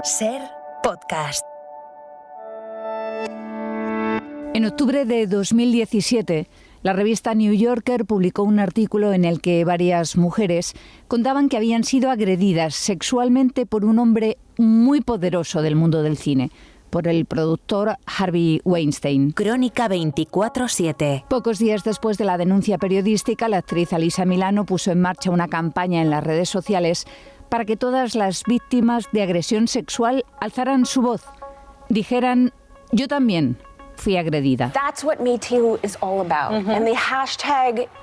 Ser podcast. En octubre de 2017, la revista New Yorker publicó un artículo en el que varias mujeres contaban que habían sido agredidas sexualmente por un hombre muy poderoso del mundo del cine, por el productor Harvey Weinstein. Crónica 24/7. Pocos días después de la denuncia periodística, la actriz Alyssa Milano puso en marcha una campaña en las redes sociales para que todas las víctimas de agresión sexual alzaran su voz, dijeran: yo también fui agredida.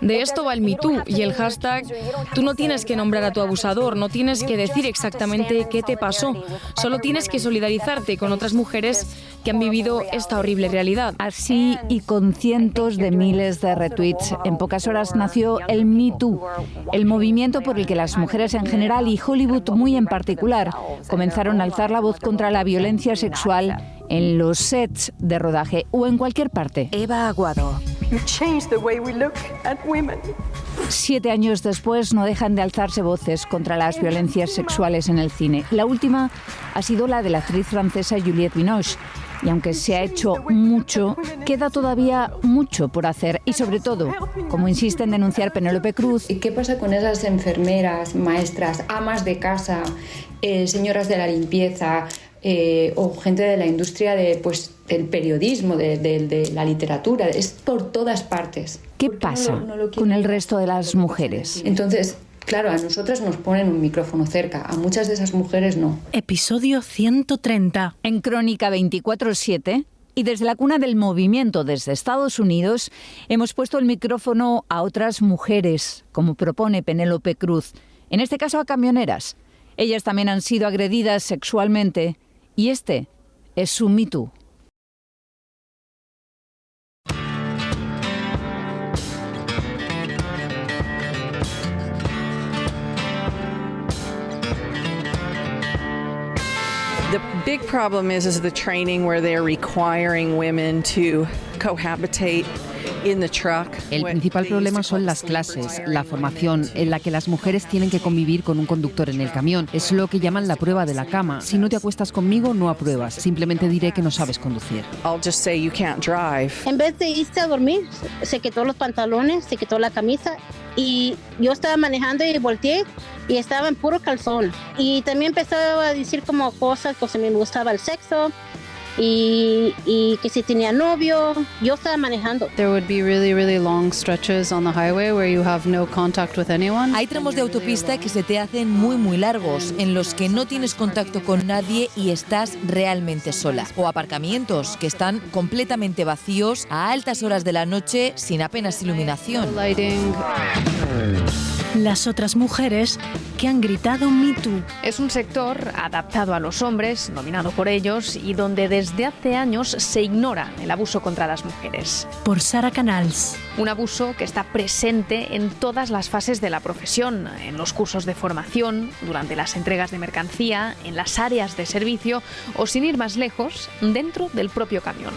De esto va el Me Too y el hashtag. Tú no tienes que nombrar a tu abusador, no tienes que decir exactamente qué te pasó, solo tienes que solidarizarte con otras mujeres que han vivido esta horrible realidad. Así, y con cientos de miles de retweets, en pocas horas nació el Me Too, el movimiento por el que las mujeres en general y Hollywood muy en particular comenzaron a alzar la voz contra la violencia sexual en los sets de rodaje o en cualquier parte. Eva Aguado. 7 años después no dejan de alzarse voces contra las violencias sexuales en el cine. La última ha sido la de la actriz francesa Juliette Binoche. Y aunque se ha hecho mucho, queda todavía mucho por hacer. Y sobre todo, como insiste en denunciar Penélope Cruz. ¿Y qué pasa con esas enfermeras, maestras, amas de casa, señoras de la limpieza, o gente de la industria del periodismo, de la literatura? Es por todas partes. ¿Qué pasa con el resto de las mujeres? Entonces, claro, a nosotras nos ponen un micrófono cerca, a muchas de esas mujeres no. Episodio 130. En Crónica 24/7, y desde la cuna del movimiento desde Estados Unidos, hemos puesto el micrófono a otras mujeres, como propone Penélope Cruz, en este caso a camioneras. Ellas también han sido agredidas sexualmente y este es su Me Too. The big problem is the training where they're requiring women to cohabitate in the truck. El principal problema son las clases, la formación en la que las mujeres tienen que convivir con un conductor en el camión. Es lo que llaman la prueba de la cama. Si no te acuestas conmigo, no apruebas. Simplemente diré que no sabes conducir. I'll just say you can't drive. En vez de irse a dormir, se quitó los pantalones, se quitó la camisa y yo estaba manejando y volteé y estaba en puro calzón. Y también empezaba a decir como cosas, pues a mí me gustaba el sexo. Y que si tenía novio, yo estaba manejando. There would be really long stretches on the highway where you have no contact with anyone. Hay tramos de autopista que se te hacen muy largos, en los que no tienes contacto con nadie y estás realmente sola. O aparcamientos que están completamente vacíos a altas horas de la noche sin apenas iluminación. Las otras mujeres que han gritado Me Too. Es un sector adaptado a los hombres, dominado por ellos, y donde desde hace años se ignora el abuso contra las mujeres. Por Sara Canals. Un abuso que está presente en todas las fases de la profesión, en los cursos de formación, durante las entregas de mercancía, en las áreas de servicio o, sin ir más lejos, dentro del propio camión.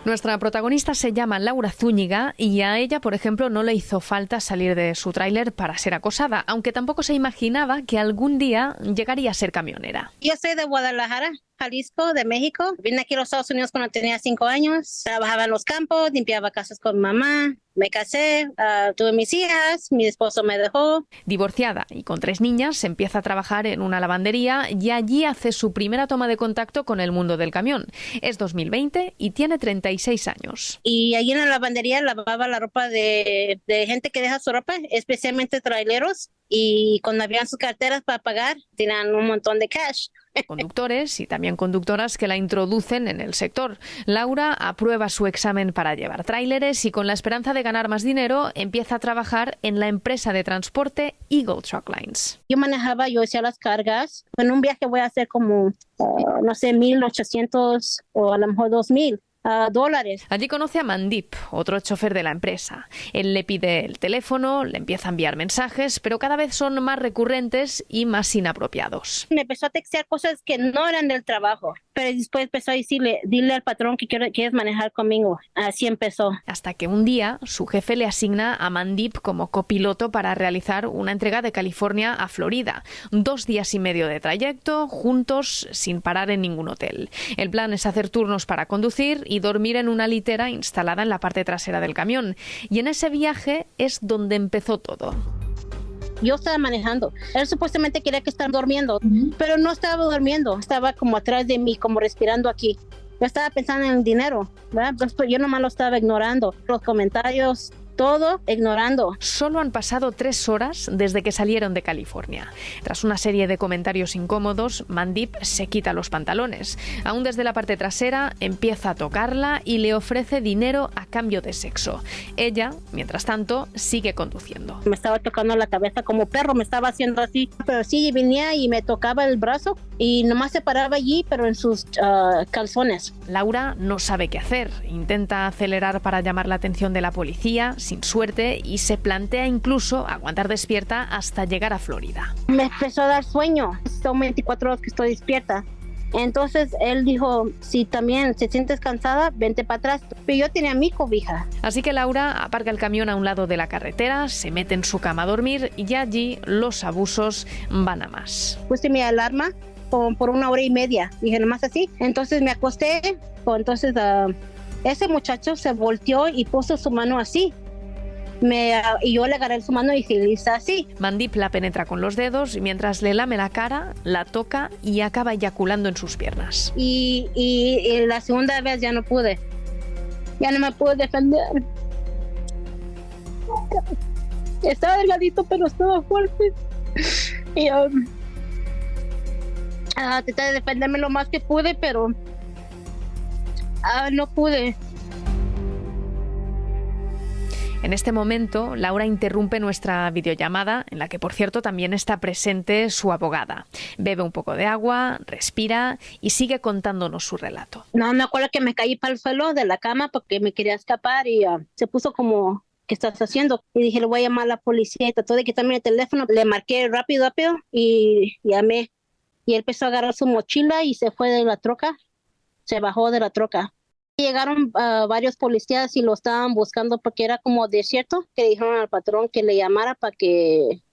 Nuestra protagonista se llama Laura Zúñiga y a ella, por ejemplo, no le hizo falta salir de su tráiler para ser acosada, aunque tampoco se imaginaba que algún día llegaría a ser camionera. Yo soy de Guadalajara, Jalisco, de México. Vine aquí a los Estados Unidos cuando tenía 5 años. Trabajaba en los campos, limpiaba casas con mamá. Me casé, tuve mis hijas, mi esposo me dejó. Divorciada y con 3 niñas, empieza a trabajar en una lavandería y allí hace su primera toma de contacto con el mundo del camión. Es 2020 y tiene 36 años. Y allí en la lavandería lavaba la ropa de gente que deja su ropa, especialmente traileros. Y cuando habían sus carteras para pagar, tenían un montón de cash. Conductores y también conductoras que la introducen en el sector. Laura aprueba su examen para llevar tráileres y con la esperanza de ganar más dinero empieza a trabajar en la empresa de transporte Eagle Truck Lines. Yo hacía las cargas. En un viaje voy a hacer como, 1,800 o a lo mejor 2,000. dólares. Allí conoce a Mandip, otro chofer de la empresa. Él le pide el teléfono, le empieza a enviar mensajes, pero cada vez son más recurrentes y más inapropiados. Me empezó a textear cosas que no eran del trabajo, pero después empezó a decirle, dile al patrón que quieres manejar conmigo. Así empezó. Hasta que un día su jefe le asigna a Mandip como copiloto para realizar una entrega de California a Florida. 2 días y medio de trayecto, juntos, sin parar en ningún hotel. El plan es hacer turnos para conducir y dormir en una litera instalada en la parte trasera del camión. Y en ese viaje es donde empezó todo. Yo estaba manejando. Él supuestamente quería que estaba durmiendo, pero no estaba durmiendo. Estaba como atrás de mí, como respirando aquí. Yo estaba pensando en el dinero, ¿verdad? Pues yo nomás lo estaba ignorando. Los comentarios, todo ignorando. Solo han pasado 3 horas desde que salieron de California. Tras una serie de comentarios incómodos, Mandip se quita los pantalones. Aún desde la parte trasera, empieza a tocarla y le ofrece dinero a cambio de sexo. Ella, mientras tanto, sigue conduciendo. Me estaba tocando la cabeza como perro, me estaba haciendo así. Pero sí, venía y me tocaba el brazo y nomás se paraba allí, pero en sus calzones. Laura no sabe qué hacer. Intenta acelerar para llamar la atención de la policía, sin suerte, y se plantea incluso aguantar despierta hasta llegar a Florida. Me empezó a dar sueño. Son 24 horas que estoy despierta. Entonces él dijo, si también te sientes cansada, vente para atrás. Pero yo tenía mi cobija. Así que Laura aparca el camión a un lado de la carretera, se mete en su cama a dormir y allí los abusos van a más. Puse mi alarma por 1 hora y media. Dije, nomás así. Entonces me acosté. Entonces ese muchacho se volteó y puso su mano así. Y yo le agarré su mano y le hice así. Mandip la penetra con los dedos y mientras le lame la cara, la toca y acaba eyaculando en sus piernas. Y la segunda vez ya no pude. Ya no me pude defender. Estaba delgadito, pero estaba fuerte. Y traté de defenderme lo más que pude, pero no pude. En este momento, Laura interrumpe nuestra videollamada, en la que, por cierto, también está presente su abogada. Bebe un poco de agua, respira y sigue contándonos su relato. No, me acuerdo que me caí para el suelo de la cama porque me quería escapar y se puso como, ¿qué estás haciendo? Y dije, le voy a llamar a la policía y trató de quitarme el teléfono. Le marqué rápido y llamé. Y él empezó a agarrar su mochila y se fue de la troca. Se bajó de la troca. Llegaron varios policías y lo estaban buscando porque era como desierto, que dijeron al patrón que le llamara para que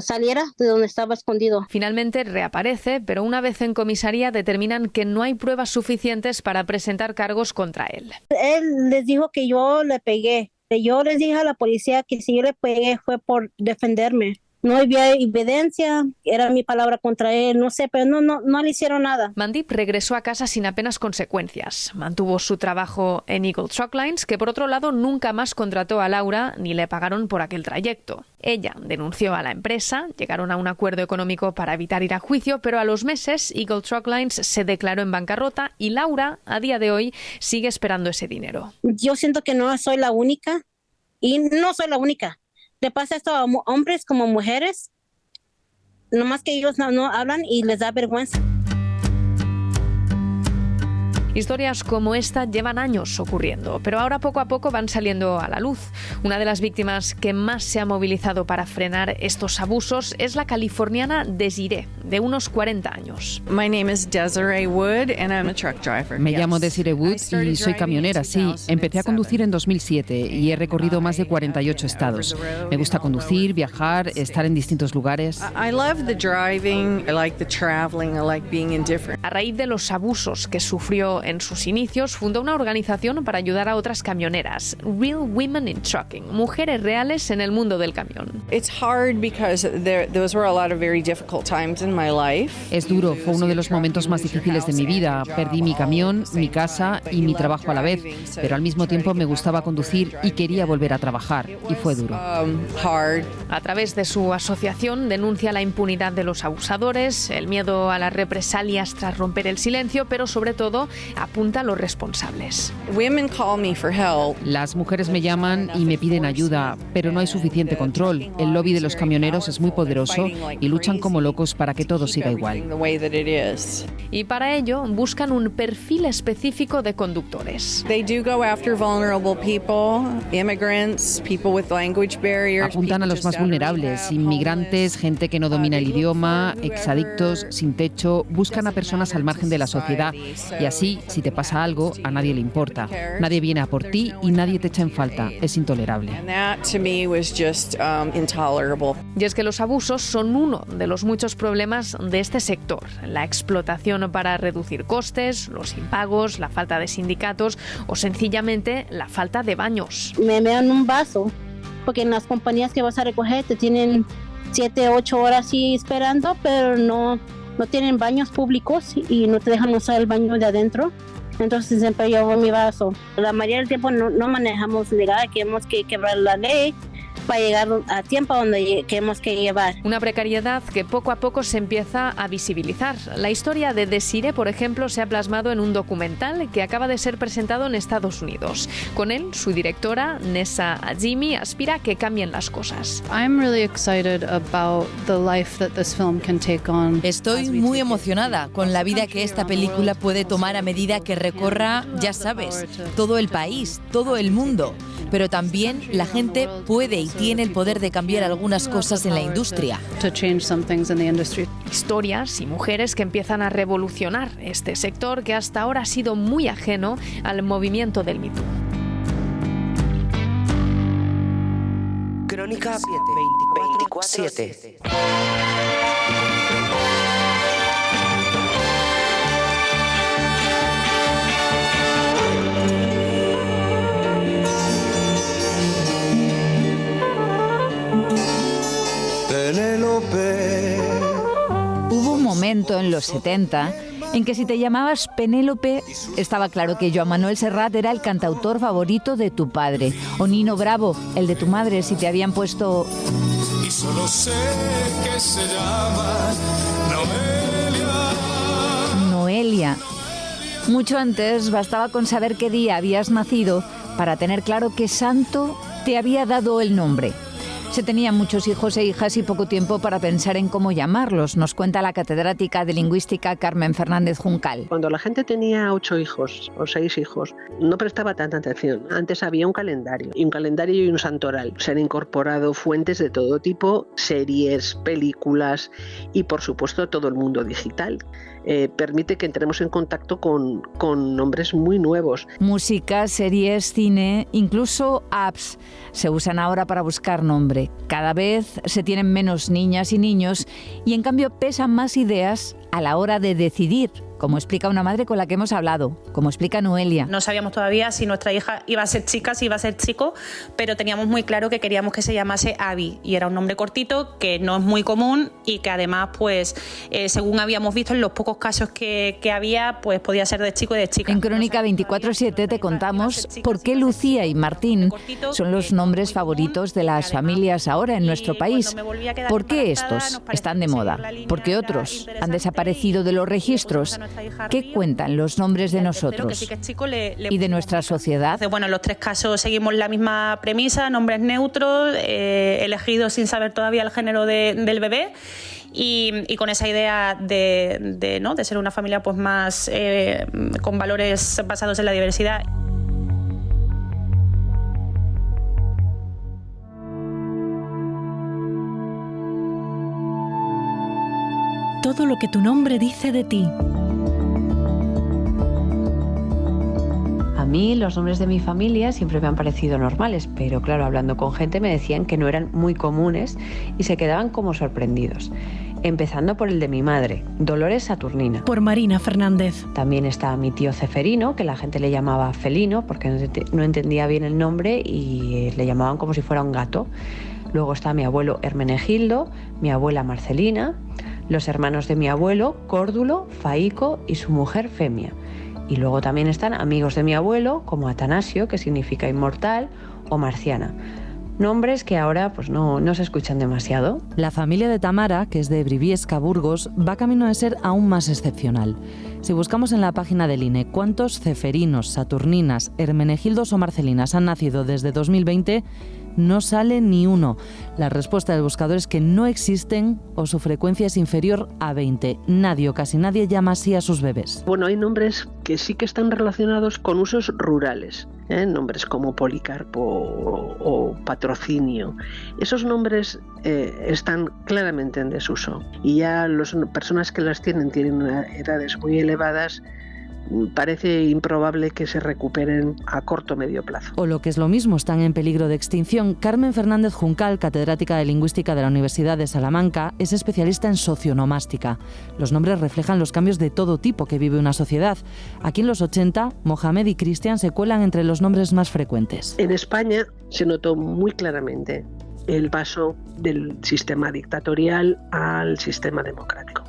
saliera de donde estaba escondido. Finalmente reaparece, pero una vez en comisaría determinan que no hay pruebas suficientes para presentar cargos contra él. Él les dijo que yo le pegué. Yo les dije a la policía que si yo le pegué fue por defenderme. No había evidencia, era mi palabra contra él, no sé, pero no le hicieron nada. Mandip regresó a casa sin apenas consecuencias. Mantuvo su trabajo en Eagle Truck Lines, que por otro lado nunca más contrató a Laura ni le pagaron por aquel trayecto. Ella denunció a la empresa, llegaron a un acuerdo económico para evitar ir a juicio, pero a los meses Eagle Truck Lines se declaró en bancarrota y Laura, a día de hoy, sigue esperando ese dinero. Yo siento que no soy la única y no soy la única. Le pasa esto a hombres como mujeres, nomás que ellos no hablan y les da vergüenza. Historias como esta llevan años ocurriendo, pero ahora poco a poco van saliendo a la luz. Una de las víctimas que más se ha movilizado para frenar estos abusos es la californiana Desiree, de unos 40 años. My name is Desiree Wood and I'm a truck driver. Me llamo Desiree Wood y soy camionera, sí. Empecé a conducir en 2007 y he recorrido más de 48 estados. Me gusta conducir, viajar, estar en distintos lugares. I love the driving, I like the traveling, I like being indifferent. A raíz de los abusos que sufrió en sus inicios, fundó una organización para ayudar a otras camioneras, Real Women in Trucking, mujeres reales en el mundo del camión. It's hard because those were a lot of very difficult times in my life. Es duro, fue uno de los momentos más difíciles de mi vida. Perdí mi camión, mi casa y mi trabajo a la vez, pero al mismo tiempo me gustaba conducir y quería volver a trabajar, y fue duro. A través de su asociación denuncia la impunidad de los abusadores, el miedo a las represalias tras romper el silencio, pero sobre todo apunta a los responsables. Women call me for help. Las mujeres me llaman y me piden ayuda, pero no hay suficiente control. El lobby de los camioneros es muy poderoso y luchan como locos para que todo siga igual. Y para ello buscan un perfil específico de conductores. Apuntan a los más vulnerables, inmigrantes, gente que no domina el idioma, exadictos, sin techo. Buscan a personas al margen de la sociedad. Y así, si te pasa algo, a nadie le importa. Nadie viene a por ti y nadie te echa en falta. Es intolerable. Y es que los abusos son uno de los muchos problemas de este sector. La explotación para reducir costes, los impagos, la falta de sindicatos o sencillamente la falta de baños. Me dan un vaso, porque en las compañías que vas a recoger te tienen 7, 8 horas así esperando, pero no tienen baños públicos y no te dejan usar el baño de adentro. Entonces siempre llevo mi vaso. La mayoría del tiempo no manejamos legal, queremos que quebrar la ley para llegar a tiempo donde queremos que llevar. Una precariedad que poco a poco se empieza a visibilizar. La historia de Desiree, por ejemplo, se ha plasmado en un documental que acaba de ser presentado en Estados Unidos. Con él, su directora, Nessa Ajimi, aspira a que cambien las cosas. Estoy muy emocionada con la vida que esta película puede tomar a medida que recorra, ya sabes, todo el país, todo el mundo. Pero también la gente puede y tiene el poder de cambiar algunas cosas en la industria. Historias y mujeres que empiezan a revolucionar este sector que hasta ahora ha sido muy ajeno al movimiento del Me Too. Crónica 24/7. Hubo un momento en los 70 en que si te llamabas Penélope, estaba claro que Joan Manuel Serrat era el cantautor favorito de tu padre, o Nino Bravo, el de tu madre, si te habían puesto... Y solo sé que se llama Noelia. Mucho antes bastaba con saber qué día habías nacido para tener claro qué santo te había dado el nombre. Se tenían muchos hijos e hijas y poco tiempo para pensar en cómo llamarlos, nos cuenta la catedrática de lingüística Carmen Fernández Juncal. Cuando la gente tenía 8 hijos o 6 hijos, no prestaba tanta atención. Antes había un calendario y un santoral. Se han incorporado fuentes de todo tipo, series, películas y por supuesto todo el mundo digital. Permite que entremos en contacto con nombres muy nuevos. Música, series, cine, incluso apps se usan ahora para buscar nombre. Cada vez se tienen menos niñas y niños y en cambio pesan más ideas a la hora de decidir, como explica una madre con la que hemos hablado, como explica Noelia. No sabíamos todavía si nuestra hija iba a ser chica, si iba a ser chico, pero teníamos muy claro que queríamos que se llamase Abby y era un nombre cortito que no es muy común y que además, pues, según habíamos visto en los pocos casos que había, pues podía ser de chico y de chica. En Crónica 24/7 te contamos por qué Lucía y Martín son los nombres favoritos de las familias ahora en nuestro país. ¿Por qué estos están de moda? ¿Por qué otros han desaparecido de los registros? ¿Qué cuentan los nombres de nosotros y de nuestra sociedad? Bueno, en los 3 casos seguimos la misma premisa, nombres neutros, elegidos sin saber todavía el género del bebé. Y con esa idea de ser una familia pues más con valores basados en la diversidad. Todo lo que tu nombre dice de ti. A mí los nombres de mi familia siempre me han parecido normales, pero claro, hablando con gente me decían que no eran muy comunes y se quedaban como sorprendidos. Empezando por el de mi madre, Dolores Saturnina. Por Marina Fernández. También está mi tío Ceferino, que la gente le llamaba Felino porque no entendía bien el nombre y le llamaban como si fuera un gato. Luego está mi abuelo Hermenegildo, mi abuela Marcelina, los hermanos de mi abuelo, Córdulo, Faico y su mujer Femia. Y luego también están amigos de mi abuelo, como Atanasio, que significa inmortal, o Marciana. nombres que ahora pues no se escuchan demasiado. La familia de Tamara, que es de Briviesca, Burgos, va camino de ser aún más excepcional. Si buscamos en la página del INE cuántos Ceferinos, Saturninas, Hermenegildos o Marcelinas han nacido desde 2020, no sale ni uno. La respuesta del buscador es que no existen o su frecuencia es inferior a 20. Nadie o casi nadie llama así a sus bebés. Bueno, hay nombres que sí que están relacionados con usos rurales, nombres como Policarpo o Patrocinio. Esos nombres están claramente en desuso y ya las personas que las tienen edades muy elevadas. Parece improbable que se recuperen a corto o medio plazo. O lo que es lo mismo, están en peligro de extinción. Carmen Fernández Juncal, catedrática de Lingüística de la Universidad de Salamanca, es especialista en socionomástica. Los nombres reflejan los cambios de todo tipo que vive una sociedad. Aquí en los 80, Mohamed y Cristian se cuelan entre los nombres más frecuentes. En España se notó muy claramente el paso del sistema dictatorial al sistema democrático.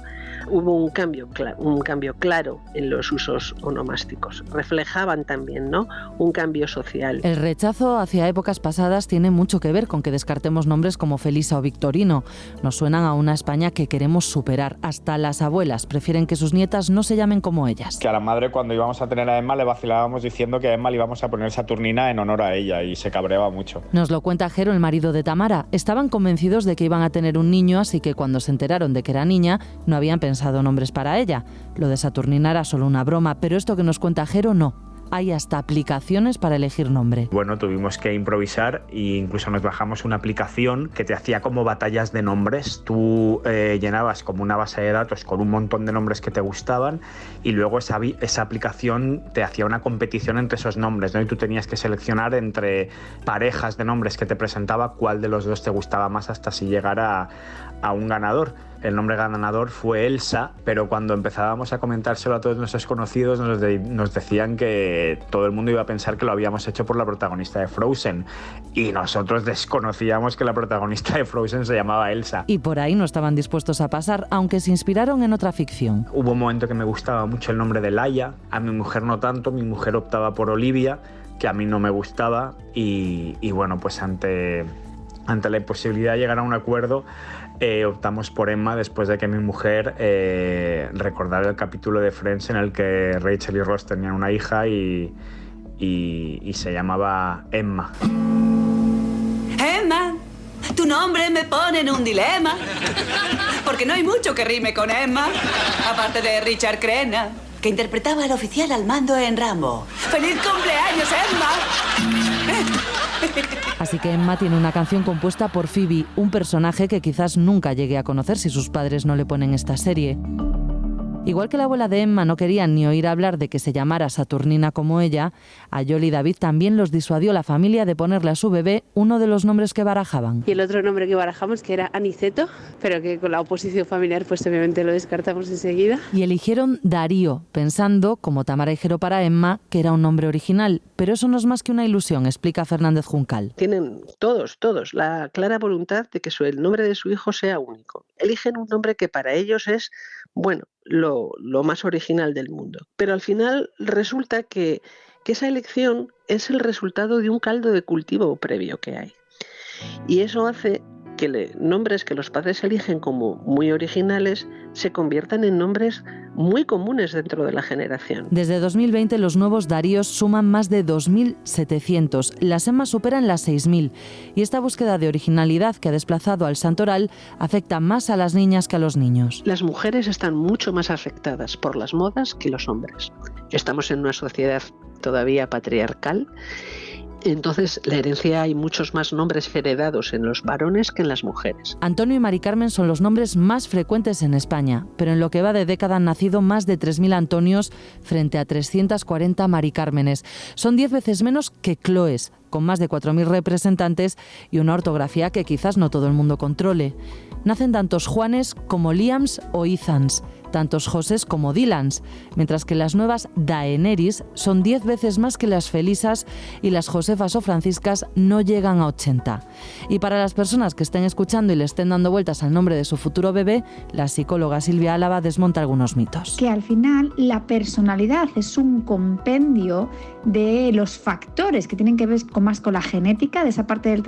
Hubo un cambio claro en los usos onomásticos. Reflejaban también, ¿no?, un cambio social. El rechazo hacia épocas pasadas tiene mucho que ver con que descartemos nombres como Felisa o Victorino. Nos suenan a una España que queremos superar. Hasta las abuelas prefieren que sus nietas no se llamen como ellas. Que a la madre, cuando íbamos a tener a Emma, le vacilábamos diciendo que a Emma le íbamos a poner Saturnina en honor a ella, y se cabreaba mucho. Nos lo cuenta Jero, el marido de Tamara. Estaban convencidos de que iban a tener un niño, así que cuando se enteraron de que era niña, no habían pensado nombres para ella. Lo de Saturnina era solo una broma, pero esto que nos cuenta Jero no. Hay hasta aplicaciones para elegir nombre. Bueno, tuvimos que improvisar e incluso nos bajamos una aplicación que te hacía como batallas de nombres. Tú llenabas como una base de datos con un montón de nombres que te gustaban y luego esa aplicación te hacía una competición entre esos nombres, ¿no? Y tú tenías que seleccionar entre parejas de nombres que te presentaba cuál de los dos te gustaba más hasta así llegar a un ganador. El nombre ganador fue Elsa, pero cuando empezábamos a comentárselo a todos nuestros conocidos nos decían que todo el mundo iba a pensar que lo habíamos hecho por la protagonista de Frozen y nosotros desconocíamos que la protagonista de Frozen se llamaba Elsa. Y por ahí no estaban dispuestos a pasar, aunque se inspiraron en otra ficción. Hubo un momento que me gustaba mucho el nombre de Laia, a mi mujer no tanto, mi mujer optaba por Olivia, que a mí no me gustaba y bueno, pues ante la imposibilidad de llegar a un acuerdo, optamos por Emma después de que mi mujer recordara el capítulo de Friends en el que Rachel y Ross tenían una hija y se llamaba Emma. Emma, tu nombre me pone en un dilema, porque no hay mucho que rime con Emma, aparte de Richard Crenna, que interpretaba al oficial al mando en Rambo. ¡Feliz cumpleaños, Emma! Así que Emma tiene una canción compuesta por Phoebe, un personaje que quizás nunca llegue a conocer si sus padres no le ponen esta serie. Igual que la abuela de Emma no querían ni oír hablar de que se llamara Saturnina como ella, a Yoli y David también los disuadió la familia de ponerle a su bebé uno de los nombres que barajaban. Y el otro nombre que barajamos, que era Aniceto, pero que con la oposición familiar pues obviamente lo descartamos enseguida. Y eligieron Darío, pensando, como Tamara y Jero para Emma, que era un nombre original. Pero eso no es más que una ilusión, explica Fernández Juncal. Tienen todos, la clara voluntad de que el nombre de su hijo sea único. Eligen un nombre que para ellos es, bueno, lo más original del mundo. Pero al final resulta que esa elección es el resultado de un caldo de cultivo previo que hay. Y eso hace que nombres que los padres eligen como muy originales se conviertan en nombres muy comunes dentro de la generación. Desde 2020 los nuevos Daríos suman más de 2.700, las Emmas superan las 6.000 y esta búsqueda de originalidad que ha desplazado al santoral afecta más a las niñas que a los niños. Las mujeres están mucho más afectadas por las modas que los hombres. Estamos en una sociedad todavía patriarcal. Entonces, la herencia, hay muchos más nombres heredados en los varones que en las mujeres. Antonio y Mari Carmen son los nombres más frecuentes en España, pero en lo que va de década han nacido más de 3.000 Antonios frente a 340 Mari Cármenes. Son 10 veces menos que Chloes, con más de 4.000 representantes y una ortografía que quizás no todo el mundo controle. Nacen tantos Juanes como Liams o Ethans. tantos Josés como Dylans, mientras que las nuevas Daenerys son 10 veces más que las Felisas y las Josefas o Franciscas no llegan a 80. Y para las personas que estén escuchando y le estén dando vueltas al nombre de su futuro bebé, la psicóloga Silvia Álava desmonta algunos mitos. Que al final la personalidad es un compendio de los factores que tienen que ver más con la genética, de esa parte del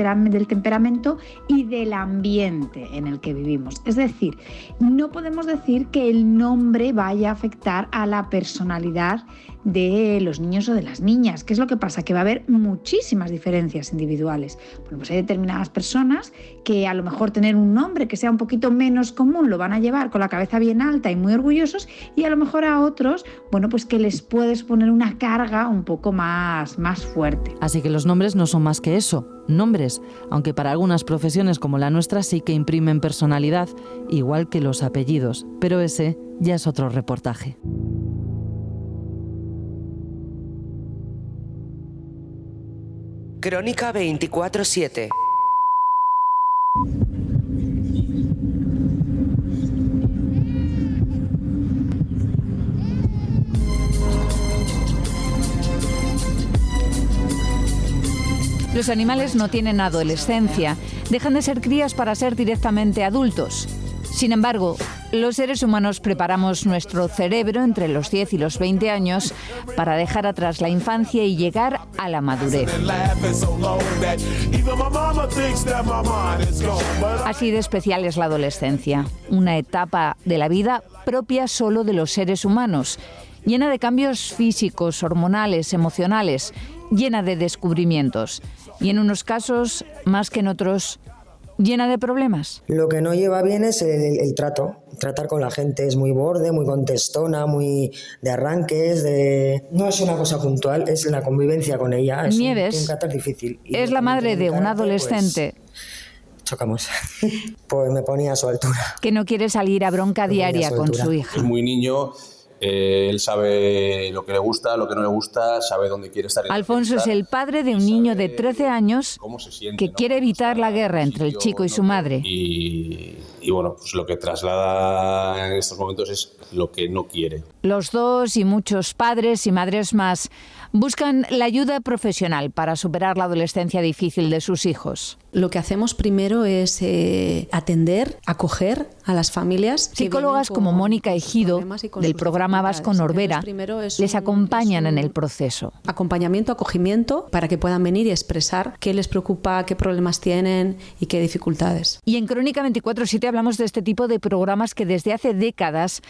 temperamento y del ambiente en el que vivimos. Es decir, no podemos decir que el nombre vaya a afectar a la personalidad de los niños o de las niñas. ¿Qué es lo que pasa? Que va a haber muchísimas diferencias individuales. Bueno, pues hay determinadas personas que a lo mejor tener un nombre que sea un poquito menos común lo van a llevar con la cabeza bien alta y muy orgullosos, y a lo mejor a otros, bueno, pues que les puede suponer una carga un poco más fuerte. Así que los nombres no son más que eso, nombres, aunque para algunas profesiones como la nuestra sí que imprimen personalidad, igual que los apellidos, pero ese ya es otro reportaje. Crónica 24/7. Los animales no tienen adolescencia, dejan de ser crías para ser directamente adultos. Sin embargo, los seres humanos preparamos nuestro cerebro entre los 10 y los 20 años para dejar atrás la infancia y llegar a la madurez. Así de especial es la adolescencia, una etapa de la vida propia solo de los seres humanos, llena de cambios físicos, hormonales, emocionales, llena de descubrimientos y en unos casos, más que en otros, llena de problemas. Lo que no lleva bien es el tratar con la gente. Es muy borde, muy contestona, muy de arranques, no es una cosa puntual, es la convivencia con ella. Es Nieves un carácter difícil. Y es la madre de un adolescente. Pues, chocamos. Pues me ponía a su altura. Que no quiere salir a bronca diaria con su hija. Es muy niño. Él sabe lo que le gusta, lo que no le gusta, sabe dónde quiere estar. Alfonso es el padre de un niño de 13 años que quiere evitar la guerra entre el chico y su madre. Y bueno, pues lo que traslada en estos momentos es lo que no quiere. Los dos y muchos padres y madres más buscan la ayuda profesional para superar la adolescencia difícil de sus hijos. Lo que hacemos primero es atender, acoger a las familias. Psicólogas como Mónica Ejido, del programa Vasco Norbera, les acompañan en el proceso. Acompañamiento, acogimiento, para que puedan venir y expresar qué les preocupa, qué problemas tienen y qué dificultades. Y en Crónica 24/7 hablamos de este tipo de programas que desde hace décadas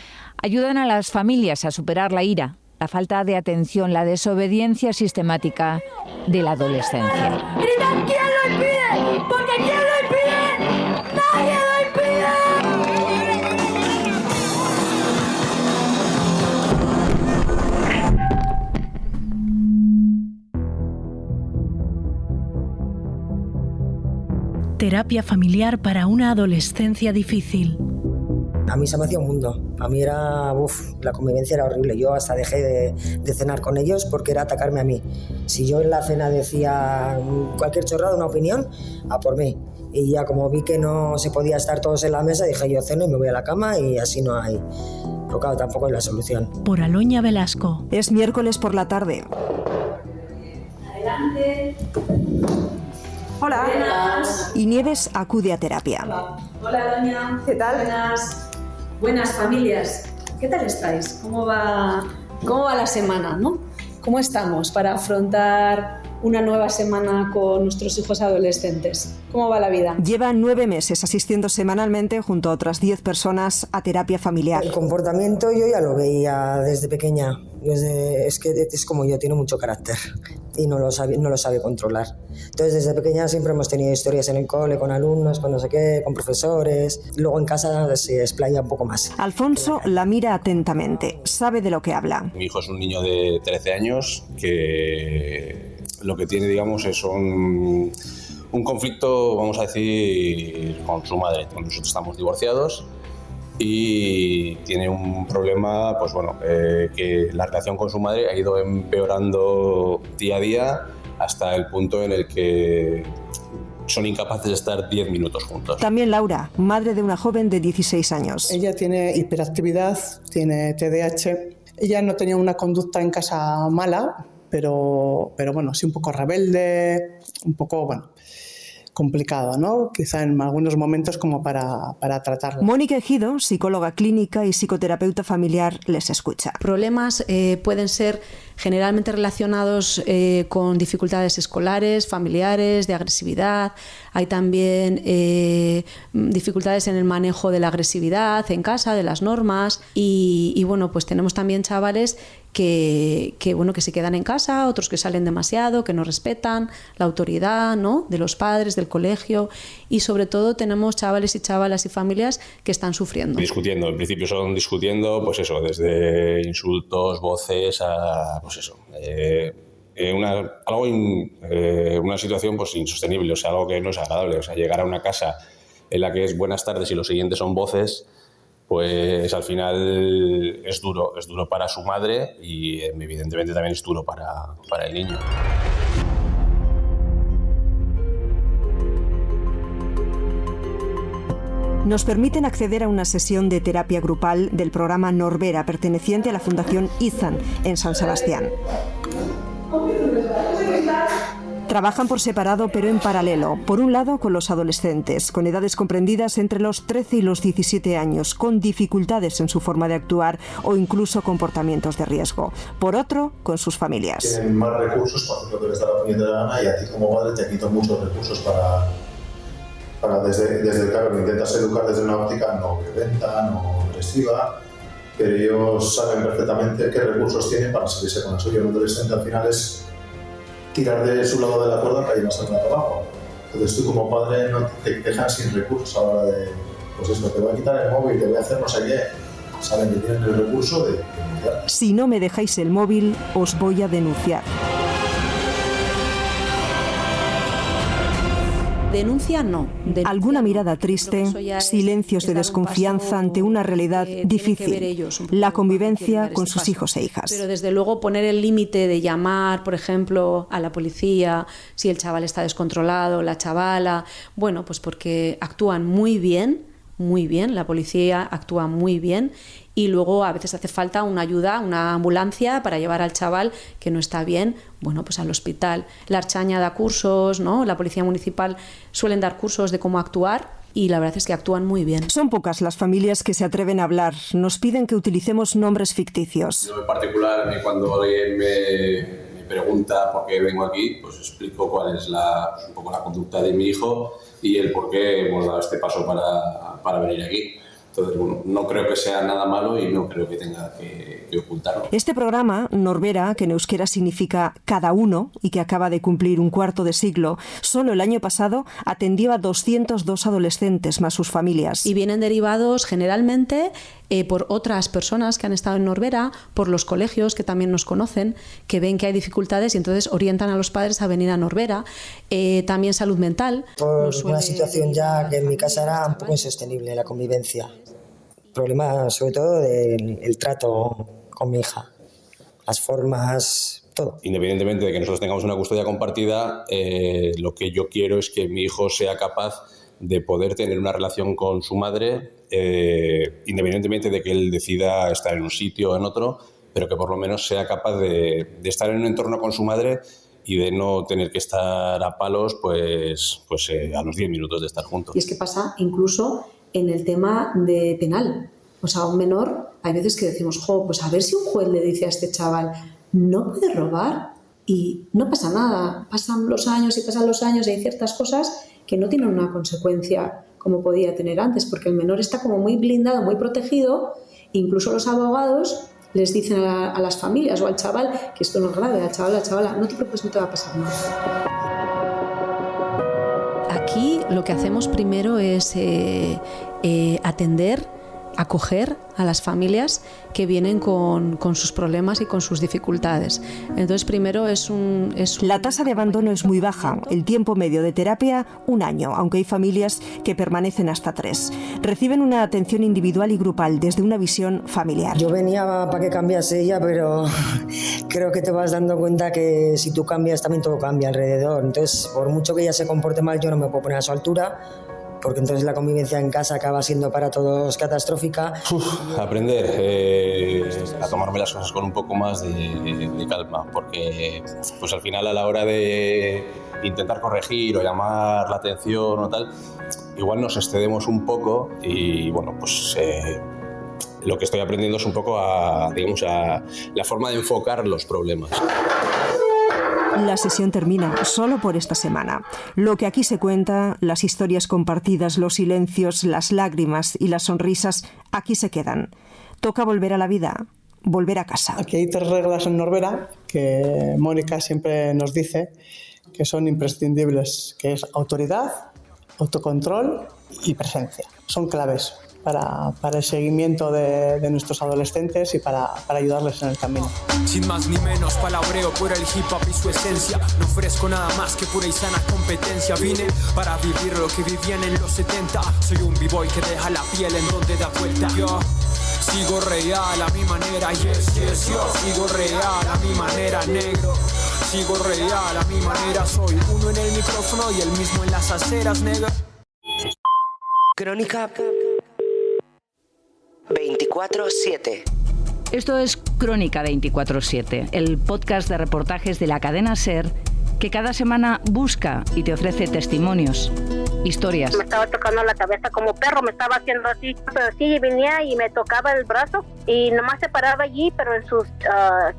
ayudan a las familias a superar la ira, la falta de atención, la desobediencia sistemática de la adolescencia. ¡Grita, quién lo impide! ¡Porque quién lo impide! ¡Nadie lo impide! Terapia familiar para una adolescencia difícil. A mí se me hacía un mundo. A mí era, la convivencia era horrible. Yo hasta dejé de cenar con ellos porque era atacarme a mí. Si yo en la cena decía cualquier chorrada, una opinión, a por mí. Y ya como vi que no se podía estar todos en la mesa, dije yo ceno y me voy a la cama y así no hay. Pero claro, tampoco es la solución. Por Aloña Velasco. Es miércoles por la tarde. Adelante. Hola. Buenas. Y Nieves acude a terapia. Hola, doña. ¿Qué tal? Buenas familias. ¿Qué tal estáis? ¿Cómo va la semana, no? ¿Cómo estamos para afrontar una nueva semana con nuestros hijos adolescentes? ¿Cómo va la vida? Lleva 9 meses asistiendo semanalmente junto a otras 10 personas a terapia familiar. El comportamiento yo ya lo veía desde pequeña. Es que es como yo, tiene mucho carácter y no lo sabe controlar. Entonces desde pequeña siempre hemos tenido historias en el cole, con alumnos, con no sé qué, con profesores. Luego en casa se explaya un poco más. Alfonso la mira atentamente, sabe de lo que habla. Mi hijo es un niño de 13 años que lo que tiene, digamos, es un conflicto, vamos a decir, con su madre. Nosotros estamos divorciados y tiene un problema, pues bueno, que la relación con su madre ha ido empeorando día a día hasta el punto en el que son incapaces de estar 10 minutos juntos. También Laura, madre de una joven de 16 años. Ella tiene hiperactividad, tiene TDAH. Ella no tenía una conducta en casa mala, pero bueno, sí un poco rebelde, un poco, complicado, ¿no? Quizá en algunos momentos como para tratarlo. Mónica Ejido, psicóloga clínica y psicoterapeuta familiar, les escucha. Problemas pueden ser generalmente relacionados con dificultades escolares, familiares, de agresividad. Hay también dificultades en el manejo de la agresividad en casa, de las normas. Y bueno, pues tenemos también chavales que se quedan en casa, otros que salen demasiado, que no respetan la autoridad, ¿no?, de los padres, del colegio, y sobre todo tenemos chavales y chavalas y familias que están sufriendo. Discutiendo, en principio son discutiendo, pues eso, desde insultos, voces, a pues eso, una situación pues insostenible, o sea, algo que no es agradable, o sea, llegar a una casa en la que es buenas tardes y lo siguiente son voces, pues al final es duro para su madre y evidentemente también es duro para el niño. Nos permiten acceder a una sesión de terapia grupal del programa Norbera, perteneciente a la Fundación Izan, en San Sebastián. Trabajan por separado pero en paralelo. Por un lado con los adolescentes, con edades comprendidas entre los 13 y los 17 años, con dificultades en su forma de actuar o incluso comportamientos de riesgo. Por otro, con sus familias. Tienen más recursos para hacer lo que les da la puñetera gana y a ti como madre te quito muchos recursos para desde claro, intentas educar desde una óptica no violenta, no agresiva, pero ellos saben perfectamente qué recursos tienen para salirse con la suya. Un adolescente al final es tirar de su lado de la cuerda para llevarse al lado abajo. Entonces tú como padre no te dejan sin recursos a la hora de, pues eso, te voy a quitar el móvil, te voy a hacer no sé qué. Saben que tienen el recurso de denunciar. Si no me dejáis el móvil, os voy a denunciar. Denuncia no. Alguna mirada triste, silencios de desconfianza ante una realidad difícil, la convivencia con sus hijos e hijas. Pero desde luego poner el límite de llamar, por ejemplo, a la policía si el chaval está descontrolado, la chavala, bueno, pues porque actúan muy bien, la policía actúa muy bien. Y luego a veces hace falta una ayuda, una ambulancia para llevar al chaval que no está bien, bueno, pues al hospital. La Archaña da cursos, ¿no? La Policía Municipal suelen dar cursos de cómo actuar y la verdad es que actúan muy bien. Son pocas las familias que se atreven a hablar. Nos piden que utilicemos nombres ficticios. Yo en particular, cuando alguien me pregunta por qué vengo aquí, pues explico cuál es un poco la conducta de mi hijo y el por qué hemos dado este paso para venir aquí. Entonces, bueno, no creo que sea nada malo y no creo que tenga que ocultarlo. Este programa, Norbera, que en euskera significa cada uno y que acaba de cumplir un cuarto de siglo, solo el año pasado atendió a 202 adolescentes más sus familias. Y vienen derivados generalmente por otras personas que han estado en Norbera, por los colegios que también nos conocen, que ven que hay dificultades y entonces orientan a los padres a venir a Norbera. También salud mental. Por una situación ya que en mi casa era un poco insostenible, la convivencia. Problema sobre todo del trato con mi hija, las formas, todo. Independientemente de que nosotros tengamos una custodia compartida, lo que yo quiero es que mi hijo sea capaz de poder tener una relación con su madre, independientemente de que él decida estar en un sitio o en otro, pero que por lo menos sea capaz de estar en un entorno con su madre y de no tener que estar a palos pues a los 10 minutos de estar juntos. Y es que pasa incluso en el tema de penal. O sea, a un menor, hay veces que decimos, pues a ver si un juez le dice a este chaval, no puede robar y no pasa nada. Pasan los años y hay ciertas cosas que no tienen una consecuencia como podía tener antes, porque el menor está como muy blindado, muy protegido. Incluso los abogados les dicen a las familias o al chaval que esto no es grave, al chaval, a la chavala, no te preocupes, no te va a pasar nada. Aquí lo que hacemos primero es atender acoger a las familias que vienen con sus problemas y con sus dificultades. Entonces, primero La tasa de abandono es muy baja. El tiempo medio de terapia, 1 año, aunque hay familias que permanecen hasta 3. Reciben una atención individual y grupal desde una visión familiar. Yo venía para que cambiase ella, pero creo que te vas dando cuenta que si tú cambias también todo cambia alrededor. Entonces, por mucho que ella se comporte mal, yo no me puedo poner a su altura, porque entonces la convivencia en casa acaba siendo para todos catastrófica. Aprender a tomarme las cosas con un poco más de calma, porque pues al final a la hora de intentar corregir o llamar la atención o tal, igual nos excedemos un poco y bueno, pues lo que estoy aprendiendo es un poco a la forma de enfocar los problemas. La sesión termina solo por esta semana. Lo que aquí se cuenta, las historias compartidas, los silencios, las lágrimas y las sonrisas, aquí se quedan. Toca volver a la vida, volver a casa. Aquí hay 3 reglas en Norbera que Mónica siempre nos dice que son imprescindibles, que es autoridad, autocontrol y presencia. Son claves para el seguimiento de nuestros adolescentes y para ayudarles en el camino. Sin más ni menos, palabreo por el hip hop y su esencia. No ofrezco nada más que pura y sana competencia. Vine para vivir lo que vivían en los 70. Soy un b-boy que deja la piel en donde da vuelta. Yo sigo real a mi manera, yes, yes, yo sigo real a mi manera, negro. Sigo real a mi manera, soy uno en el micrófono y el mismo en las aceras, negro. Crónica 24/7. Esto es Crónica 24/7, el podcast de reportajes de la cadena SER que cada semana busca y te ofrece testimonios, historias. Me estaba tocando la cabeza como perro, me estaba haciendo así. Pero sí, venía y me tocaba el brazo y nomás se paraba allí, pero en sus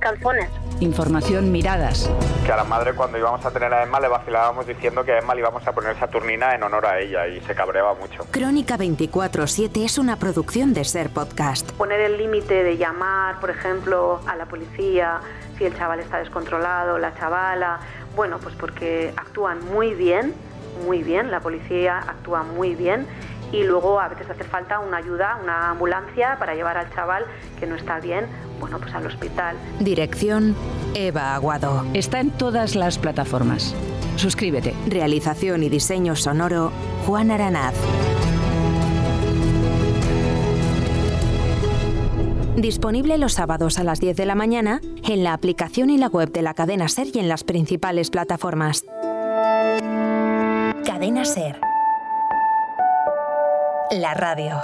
calzones. Información, miradas. Que a la madre, cuando íbamos a tener a Emma, le vacilábamos diciendo que a Emma le íbamos a poner Saturnina en honor a ella y se cabreaba mucho. Crónica 24/7 es una producción de SER Podcast. Poner el límite de llamar, por ejemplo, a la policía si el chaval está descontrolado, la chavala. Bueno, pues porque actúan muy bien, la policía actúa muy bien. Y luego a veces hace falta una ayuda, una ambulancia para llevar al chaval que no está bien, bueno, pues al hospital. Dirección, Eva Aguado. Está en todas las plataformas. Suscríbete. Realización y diseño sonoro, Juan Aranaz. Disponible los sábados a las 10 de la mañana en la aplicación y la web de la cadena SER y en las principales plataformas. Cadena SER. La radio.